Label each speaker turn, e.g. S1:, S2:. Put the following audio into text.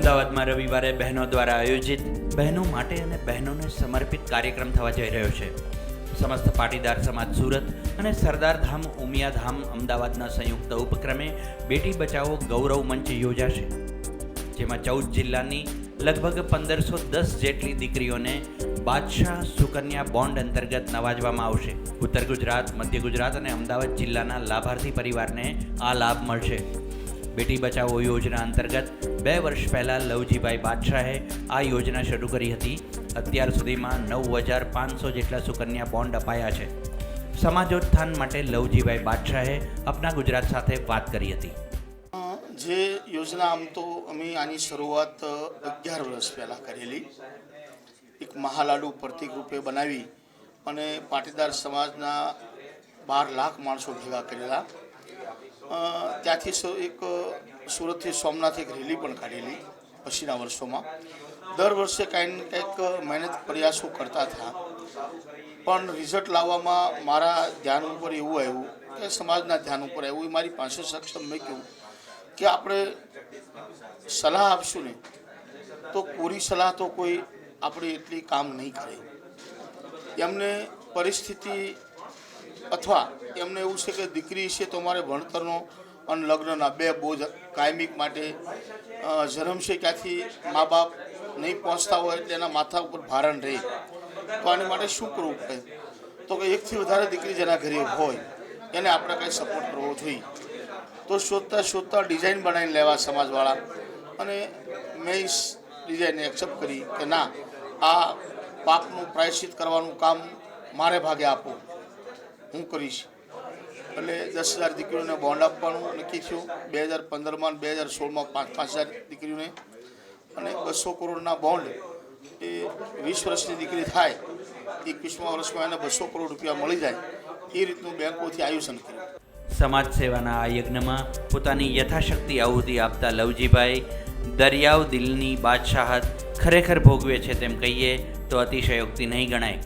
S1: અમદાવાદમાં રવિવારે બહેનો દ્વારા આયોજિત બહેનો માટે અને બહેનોને સમર્પિત કાર્યક્રમ થવા જઈ રહ્યો છે. સમસ્ત પાટીદાર સમાજ સુરત અને સરદાર ધામ ઉમિયા ધામ અમદાવાદના સંયુક્ત ઉપક્રમે બેટી બચાવો ગૌરવ મંચ યોજાશે, જેમાં 14 જિલ્લાની લગભગ 1510 જેટલી દીકરીઓને બાદશાહ સુકન્યા બોન્ડ અંતર્ગત નવાજવામાં આવશે. ઉત્તર ગુજરાત, મધ્ય ગુજરાત અને અમદાવાદ જિલ્લાના લાભાર્થી પરિવારને આ લાભ મળશે. બેટી બચાવો યોજના અંતર્ગત 2 વર્ષ પહેલાં લવજીભાઈ બાદશાહે આ યોજના શરૂ કરી હતી. અત્યાર સુધીમાં 9500 જેટલા સુકન્યા બોન્ડ અપાયા છે. સમાજોત્થાન માટે લવજીભાઈ બાદશાહે અપના ગુજરાત સાથે વાત કરી હતી.
S2: જે યોજના આમ તો અમે આની શરૂઆત 11 વર્ષ પહેલાં કરેલી, એક મહાલાડુ પ્રતિક રૂપે બનાવી અને પાટીદાર સમાજના 12 લાખ માણસો ભેગા કરેલા. ત્યાંથી એક સુરતથી સોમનાથ એક રેલી પણ કાઢેલી પછીના વર્ષોમાં. દર વર્ષે કાંઈ ને કંઈક મહેનત પ્રયાસો કરતા હતા, પણ રિઝલ્ટ લાવવામાં મારા ધ્યાન ઉપર એવું આવ્યું કે સમાજના ધ્યાન ઉપર આવ્યું, મારી પાસે સક્ષમ મેં કહ્યું કે આપણે સલાહ આપશું ને તો પૂરી સલાહ તો કોઈ આપણે એટલી કામ નહીં કરે. એમને પરિસ્થિતિ અથવા એમને એવું છે કે દીકરી છે તો અમારે ભણતરનો અને લગ્નના 2 બોજ કાયમિક માટે જન્મ છે, ક્યાંથી મા બાપ નહીં પહોંચતા હોય એટલે એના માથા ઉપર ભારણ રહે. તો આને માટે શું કરવું પડે? તો કે એકથી વધારે દીકરી જેના ઘરે હોય એને આપણે કંઈ સપોર્ટ કરવો જોઈએ. તો શોધતા ડિઝાઇન બનાવીને લેવા સમાજવાળા, અને મેં એ ડિઝાઇનને એક્સેપ્ટ કરી કે ના, આ પાપનું પ્રાયશ્ચિત કરવાનું કામ મારે ભાગે આપો, હું કરીશ. એટલે 10,000 દીકરીઓને બોન્ડ આપવાનું નક્કી થયું. 2015માં અને 2016માં 5,000 દીકરીઓને, અને 200 કરોડના બોન્ડ એ 20 વર્ષની દીકરી થાય 21મા વર્ષમાં એને 200 કરોડ રૂપિયા મળી જાય, એ રીતનું બેંકોથી આયોજન કર્યું.
S1: સમાજ સેવાના આ યજ્ઞમાં પોતાની યથાશક્તિ આહુતિ આપતા લવજીભાઈ દરિયાવ દિલની બાદશાહત ખરેખર ભોગવે છે તેમ કહીએ તો અતિશયોક્તિ નહીં ગણાય.